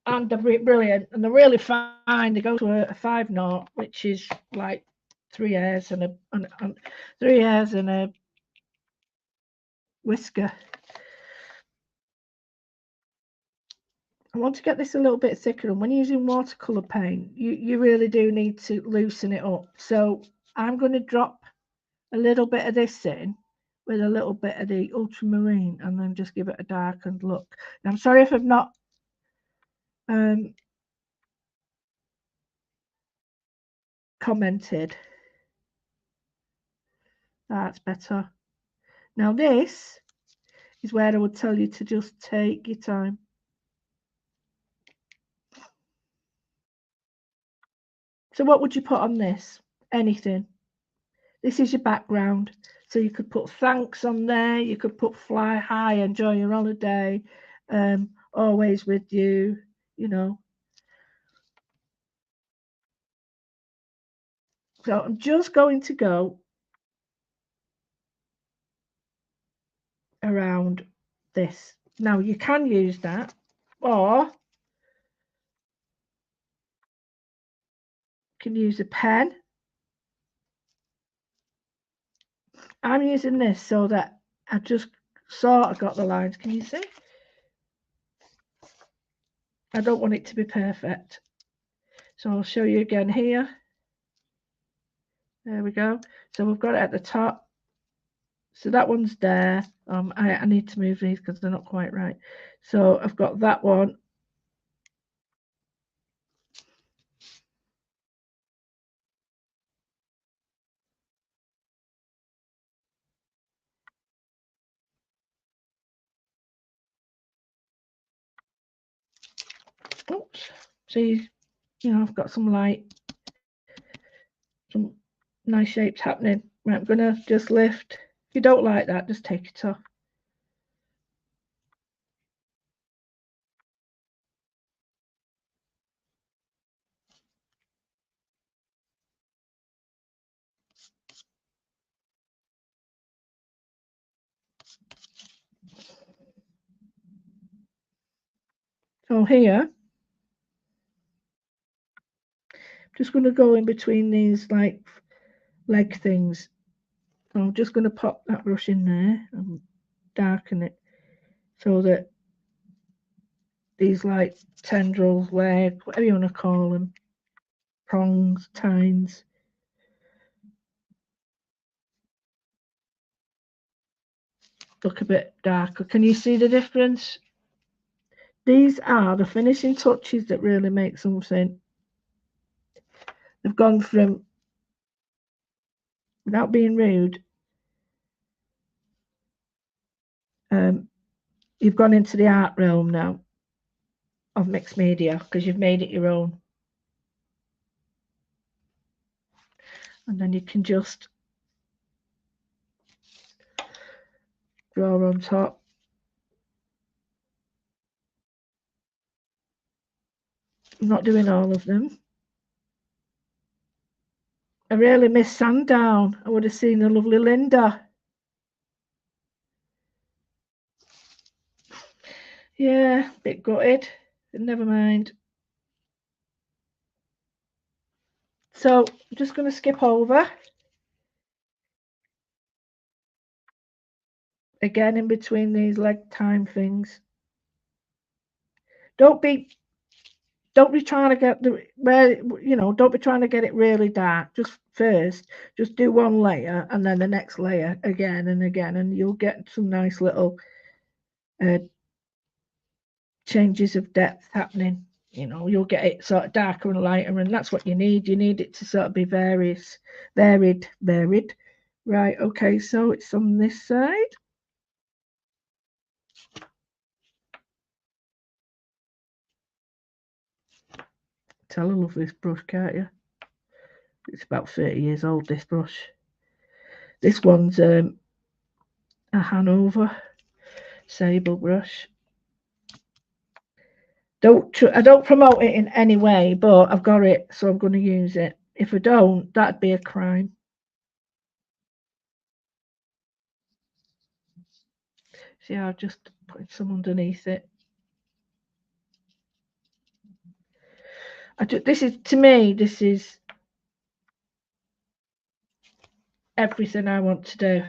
And they're brilliant, and they're really fine. They go to a 5-knot, which is like 3 hairs and a 3 hairs and a whisker. I want to get this a little bit thicker, and when using watercolor paint, you really do need to loosen it up. So I'm going to drop a little bit of this in with a little bit of the ultramarine, and then just give it a darkened look. Now, I'm sorry if I've not commented. That's better. Now this is where I would tell you to just take your time. So what would you put on this? Anything. This is your background. So you could put thanks on there. You could put fly high, enjoy your holiday, always with you, you know. So I'm just going to go around this. Now you can use that, or you can use a pen. I'm using this so that I just sort of got the lines. Can you see? I don't want it to be perfect. So I'll show you again here. There we go. So we've got it at the top. So that one's there. I need to move these because they're not quite right. So I've got that one. Oops. See, you know, I've got some nice shapes happening. Right, I'm going to just lift. If you don't like that, just take it off. So here, I'm just going to go in between these like leg things. So I'm just going to pop that brush in there and darken it so that these like tendrils, legs, whatever you want to call them, prongs, tines, look a bit darker. Can you see the difference? These are the finishing touches that really make something. They've gone from, without being rude, you've gone into the art realm now of mixed media because you've made it your own. And then you can just draw on top. I'm not doing all of them. I really miss Sandown. I would have seen the lovely Linda. Yeah, a bit gutted, but never mind. So I'm just going to skip over. Again, in between these leg time things. Don't be trying to get don't be trying to get it really dark. Just first, just do one layer and then the next layer again and again, and you'll get some nice little changes of depth happening. You know, you'll get it sort of darker and lighter, and that's what you need. You need it to sort of be varied. Right, okay, so it's on this side. Tell I love this brush, can't you? It's about 30 years old, this brush. This one's a Hanover sable brush. I don't promote it in any way, but I've got it, so I'm going to use it. If I don't, that'd be a crime. See, I've just put some underneath it. This is everything I want to do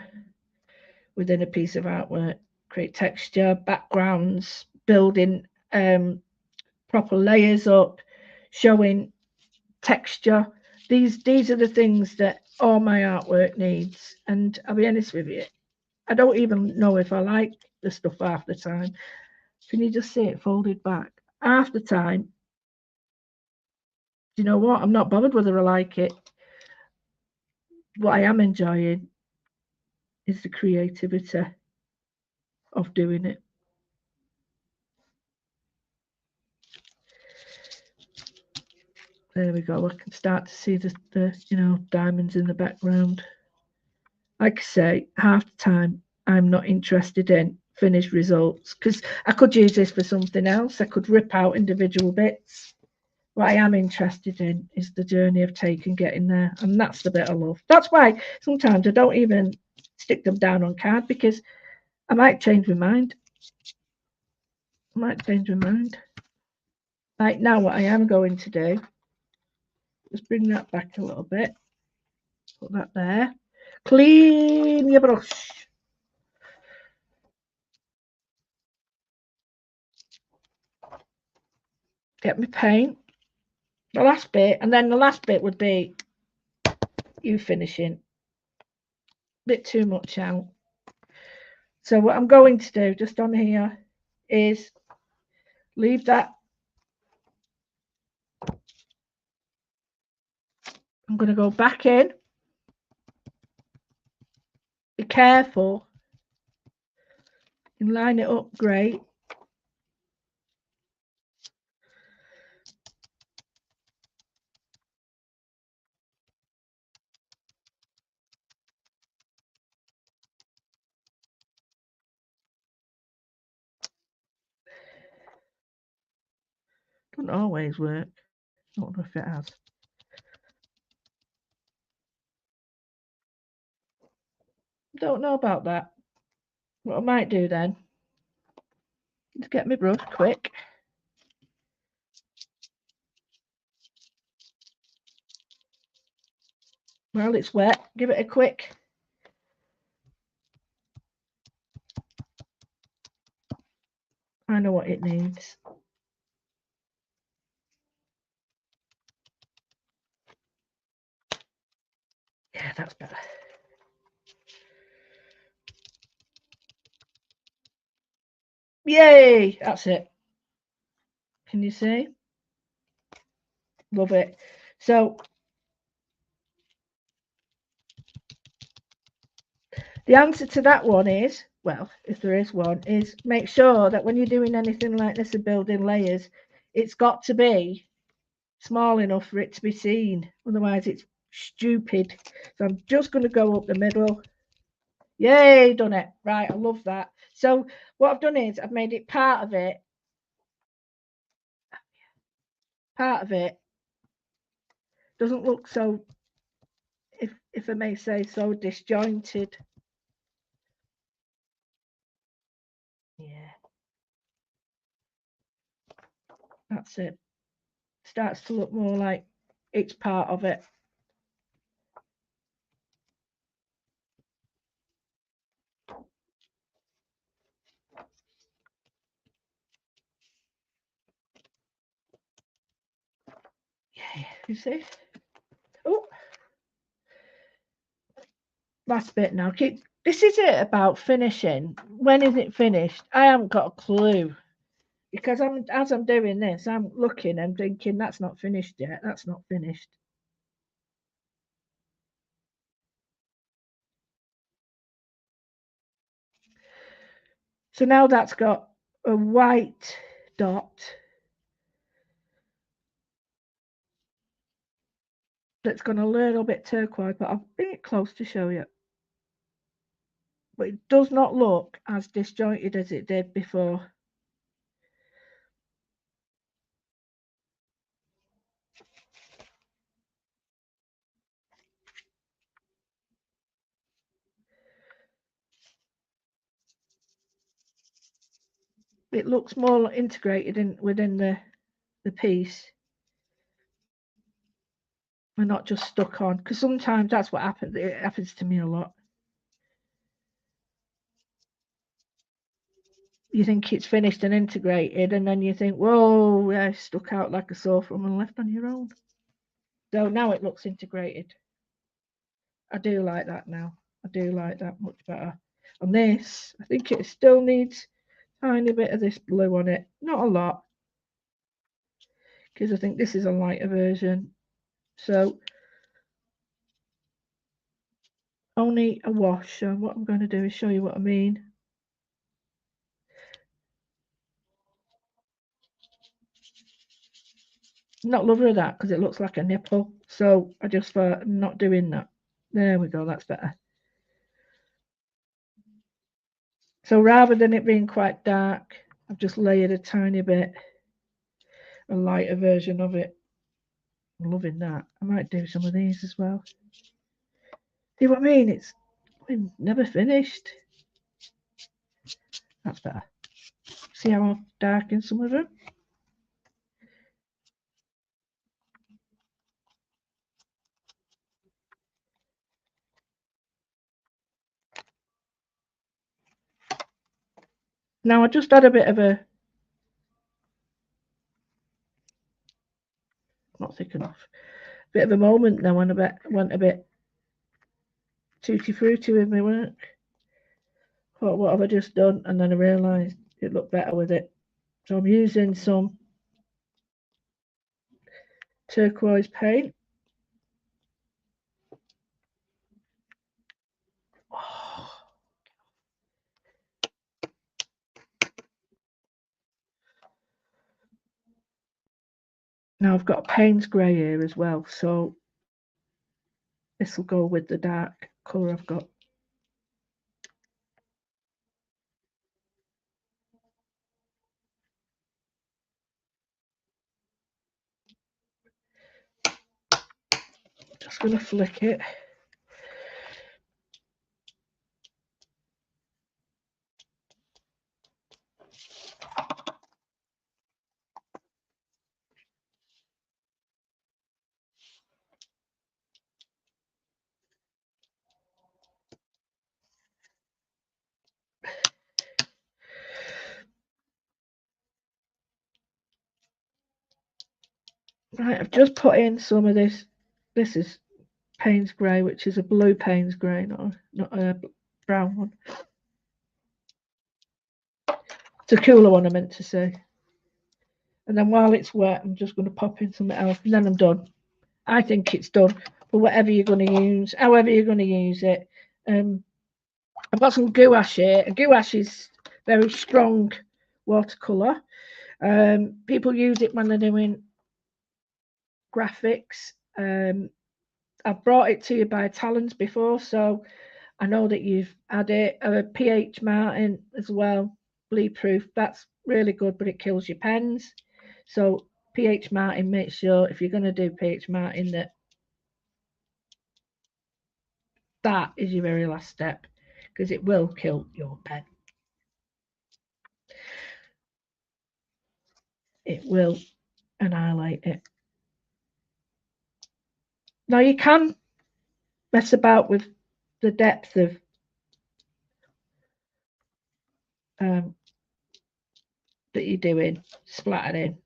within a piece of artwork. Create texture, backgrounds, building proper layers up, showing texture. These are the things that all my artwork needs. And I'll be honest with you, I don't even know if I like the stuff half the time. Can you just see it folded back? Half the time, do you know what? I'm not bothered whether I like it. What I am enjoying is the creativity of doing it. There we go. I can start to see the you know, diamonds in the background. Like I say, half the time I'm not interested in finished results because I could use this for something else. I could rip out individual bits. What I am interested in is the journey of taking getting there, and that's the bit I love. That's why sometimes I don't even stick them down on card because I might change my mind. Like now, what I am going to do, just bring that back a little bit, put that there, clean your brush. Get my paint, the last bit, and then the last bit would be you finishing. Bit too much out. So what I'm going to do just on here is leave that. I'm going to go back in. Be careful. And line it up great. Doesn't always work. I don't know if it has. Don't know about that. What I might do then is get my brush quick. While it's wet, give it a quick. I know what it needs. Yeah, that's better. Yay! That's it. Can you see? Love it. So the answer to that one is, well, if there is one, is make sure that when you're doing anything like this and building layers, it's got to be small enough for it to be seen. Otherwise, it's stupid. So I'm just going to go up the middle. Yay, done it. Right, I love that. So what I've done is I've made it part of it. Part of it doesn't look so, if I may say so, disjointed. Yeah. That's it. Starts to look more like it's part of it. Yeah, you see? Oh, last bit now. This is it about finishing. When is it finished? I haven't got a clue. Because as I'm doing this, I'm looking and thinking that's not finished yet. That's not finished. So now that's got a white dot that's gone a little bit turquoise, but I'll bring it close to show you. But it does not look as disjointed as it did before. It looks more integrated within the piece and not just stuck on. Because sometimes that's what happens. It happens to me a lot. You think it's finished and integrated, and then you think, whoa, yeah, stuck out like a sore thumb and left on your own. So now it looks integrated. I do like that now. I do like that much better. On this, I think it still needs a tiny bit of this blue on it. Not a lot, because I think this is a lighter version. So only a wash. So what I'm going to do is show you what I mean. Not loving that because it looks like a nipple. So I just thought, I'm not doing that. There we go, that's better. So rather than it being quite dark, I've just layered a tiny bit, a lighter version of it. I'm loving that. I might do some of these as well. See what I mean? It's never finished. That's better. See how I've darkened some of them? Now I just had a bit of a, not thick enough, bit of a moment now when I went a bit tutti frutti with my work. Thought, what have I just done? And then I realised it looked better with it. So I'm using some turquoise paint. Oh. Now I've got a Payne's grey here as well, so this will go with the dark colour I've got. Just going to flick it. Right, I've just put in some of this. This is Payne's grey, which is a blue Payne's grey, not a brown one. It's a cooler one, I meant to say. And then while it's wet, I'm just going to pop in something else, and then I'm done. I think it's done for whatever you're going to use, however you're going to use it. I've got some gouache here. Gouache is very strong watercolour. People use it when they're doing graphics. I've brought it to you by Talons before, so I know that you've had it. PH Martin as well, bleed proof. That's really good, but it kills your pens. So PH Martin, make sure if you're going to do PH Martin that is your very last step, because it will kill your pen. It will annihilate it. Now you can mess about with the depth of that you're doing, splattering,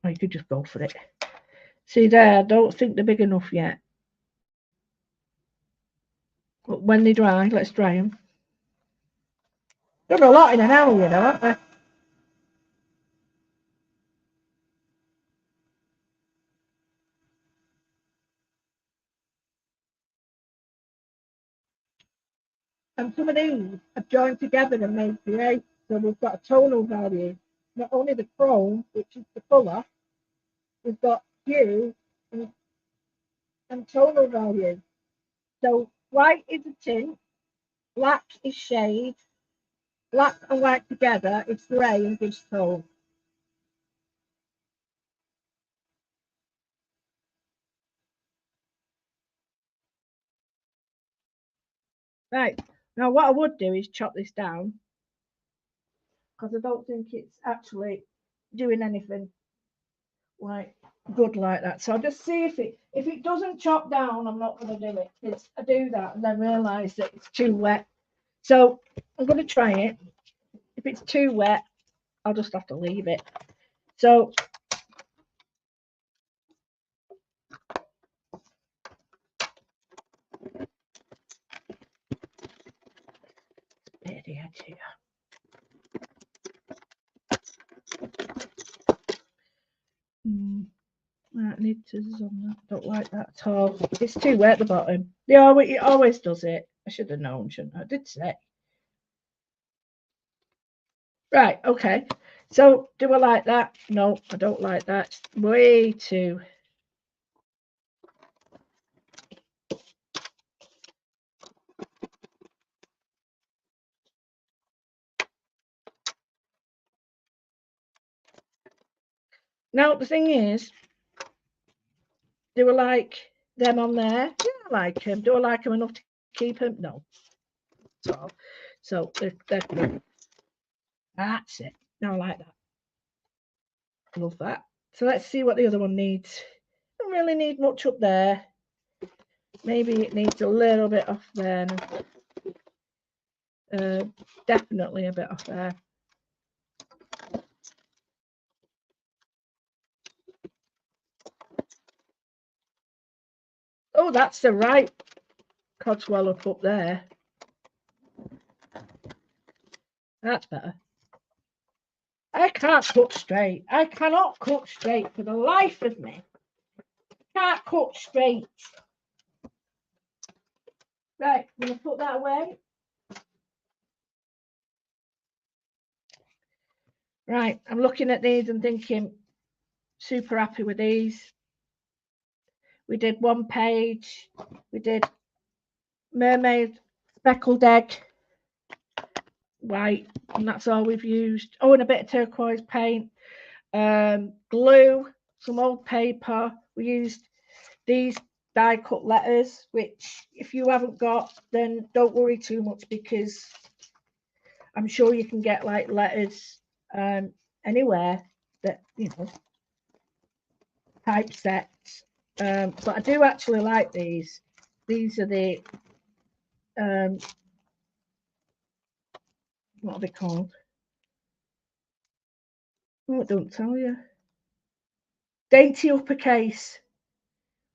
or you could just go for it. See there, I don't think they're big enough yet. But when they dry, let's dry them. Done a lot in an hour, you know, haven't they? And some of these are joined together and made grey. So we've got a tonal value. Not only the chrome, which is the colour, we've got hue and tonal value. So white is a tint, black is shade, black and white together is grey and gives tone. Right, now what I would do is chop this down, because I don't think it's actually doing anything like good like that. So I'll just see if it doesn't chop down, I'm not going to do it. Because I do that and then realise that it's too wet. So I'm going to try it. If it's too wet, I'll just have to leave it. So bit of the edge here. That needs on that. Don't like that at all. It's too wet at the bottom. It always does it. I should have known, shouldn't I? I did say. Right, okay. So do I like that? No, I don't like that. It's way too. Now the thing is, do I like them on there? Yeah, I like them. Do I like them enough to keep them? No. So they're good. That's it. No, I like that. Love that. So let's see what the other one needs. Don't really need much up there. Maybe it needs a little bit off there. Definitely a bit off there. Oh, that's the right codswallop up there. That's better. I can't cut straight. I cannot cut straight for the life of me. Can't cut straight. Right, I'm going to put that away. Right, I'm looking at these and thinking, super happy with these. We did one page. We did mermaid, speckled egg, white, and that's all we've used. Oh, and a bit of turquoise paint, glue, some old paper. We used these die cut letters, which if you haven't got, then don't worry too much, because I'm sure you can get like letters anywhere that, you know, typesets. But I do actually like these. These are the what are they called? Oh, it don't tell you. Dainty uppercase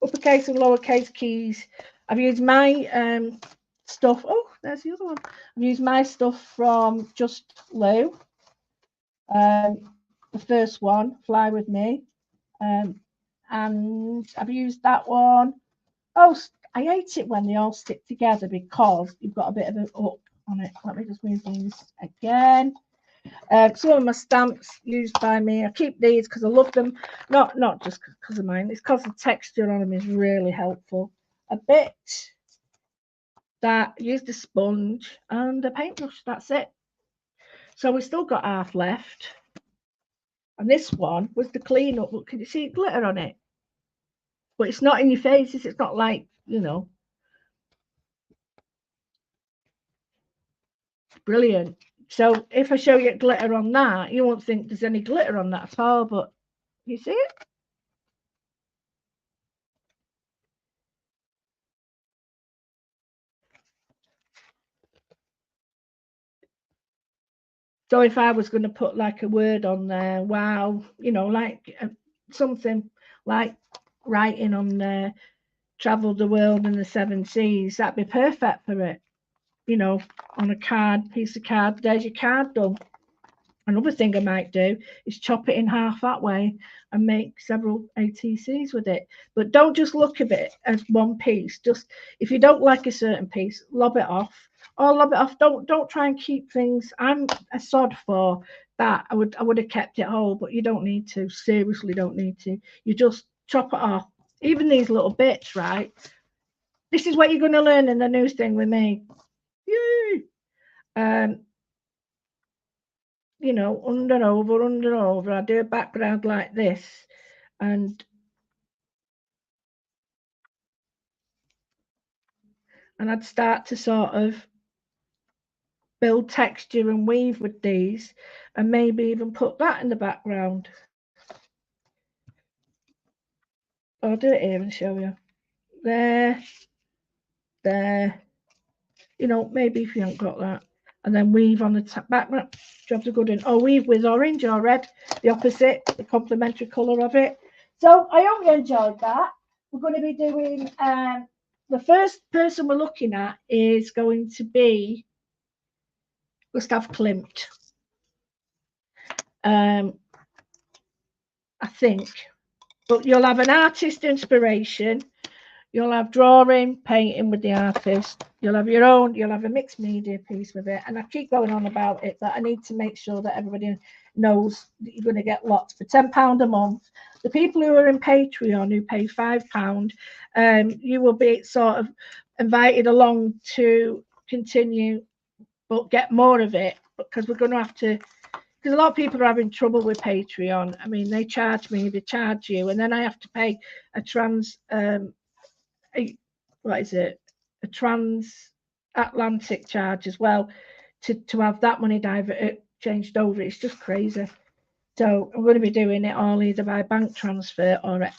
and lowercase keys. I've used my stuff. Oh, there's the other one. I've used my stuff from Just Lou. The first one, Fly With Me. And I've used that one. Oh, I hate it when they all stick together because you've got a bit of an up on it. Let me just move these again. Some of my stamps used by me. I keep these because I love them. Not just because of mine. It's because the texture on them is really helpful. A bit that used a sponge and a paintbrush. That's it. So we still got half left. And this one was the clean up. Look, can you see glitter on it? But it's not in your faces. It's not like, you know. Brilliant. So if I show you glitter on that, you won't think there's any glitter on that at all. But you see it? So if I was going to put like a word on there, wow, you know, like something like writing on there, traveled the world in the 7 seas, that'd be perfect for it. You know, on a card, piece of card, there's your card done. Another thing I might do is chop it in half that way and make several ATCs with it. But don't just look at it as one piece. Just if you don't like a certain piece, lob it off. Or lob it off. Don't try and keep things. I'm a sod for that. I would have kept it whole, but you don't need to. Seriously, don't need to. You just chop it off. Even these little bits, right? This is what you're going to learn in the new thing with me. Yay! You know, under over. I do a background like this, and I'd start to sort of build texture and weave with these, and maybe even put that in the background. I'll do it here and show you. There. You know, maybe if you haven't got that. And then weave on the background. Jobs are good in. Or weave with orange or red, the opposite, the complementary colour of it. So I hope you enjoyed that. We're going to be doing, the first person we're looking at is going to be Gustav Klimt. I think. But you'll have an artist inspiration. You'll have drawing, painting with the artist. You'll have your own, you'll have a mixed media piece with it. And I keep going on about it, but I need to make sure that everybody knows that you're going to get lots for £10 a month. The people who are in Patreon who pay £5, you will be sort of invited along to continue, but get more of it, because we're going to have to, because a lot of people are having trouble with Patreon. I mean, they charge me, they charge you, and then I have to pay a what is it, a transatlantic charge as well to have that money changed over. It's just crazy. So I'm going to be doing it all either by bank transfer or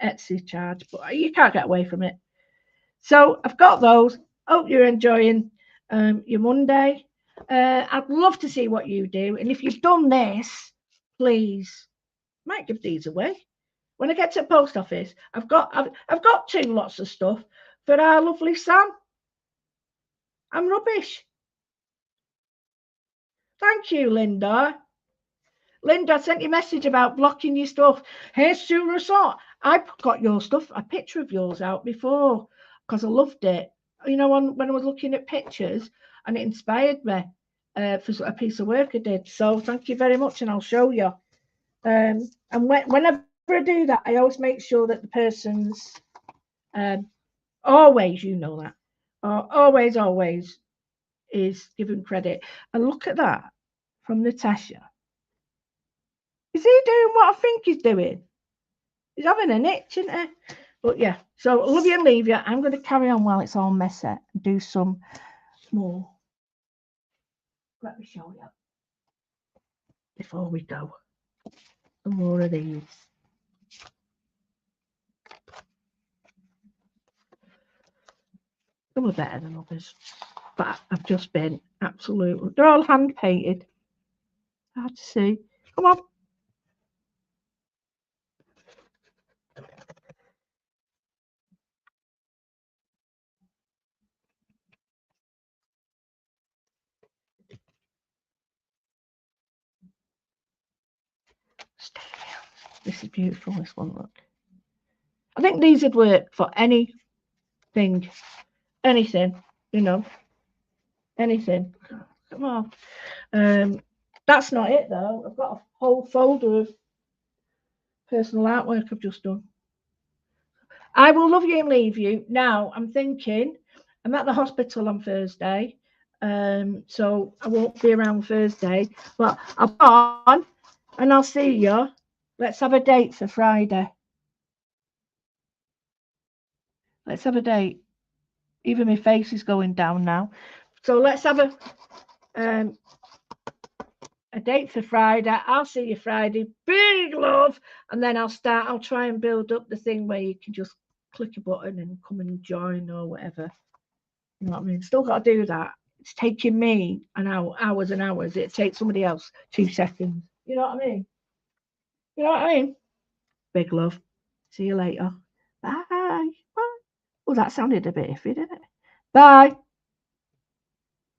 Etsy charge, but you can't get away from it. So I've got those. Hope you're enjoying your Monday. I'd love to see what you do, and if you've done this, please, might give these away. When I get to the post office, I've got 2 lots of stuff for our lovely Sam. I'm rubbish. Thank you, Linda. Linda, I sent you a message about blocking your stuff. Hey, Sue Russell, I got your stuff, a picture of yours out before, because I loved it. You know, when I was looking at pictures, and it inspired me for a piece of work I did. So thank you very much, and I'll show you. And whenever I do that, I always make sure that the person's always, you know that, always is given credit. And look at that from Natasha. Is he doing what I think he's doing? He's having an itch, isn't he? But yeah, so I love you and leave you. I'm going to carry on while it's all messy and do some more. Let me show you before we go. Some more of these. Some are better than others, but I've just been absolutely. They're all hand painted. Hard to see. Come on. This is beautiful, this one, look. I think these would work for anything, you know, anything. Come on. That's not it, though. I've got a whole folder of personal artwork I've just done. I will love you and leave you. Now, I'm thinking, I'm at the hospital on Thursday, so I won't be around Thursday, but I'll be on and I'll see you. Let's have a date for Friday. Let's have a date. Even my face is going down now. So let's have a date for Friday. I'll see you Friday. Big love. And then I'll try and build up the thing where you can just click a button and come and join or whatever. You know what I mean? Still got to do that. It's taking me an hour, hours and hours. It takes somebody else 2 seconds. You know what I mean? You know what I mean? Big love. See you later. Bye. Bye. Oh, that sounded a bit iffy, didn't it? Bye.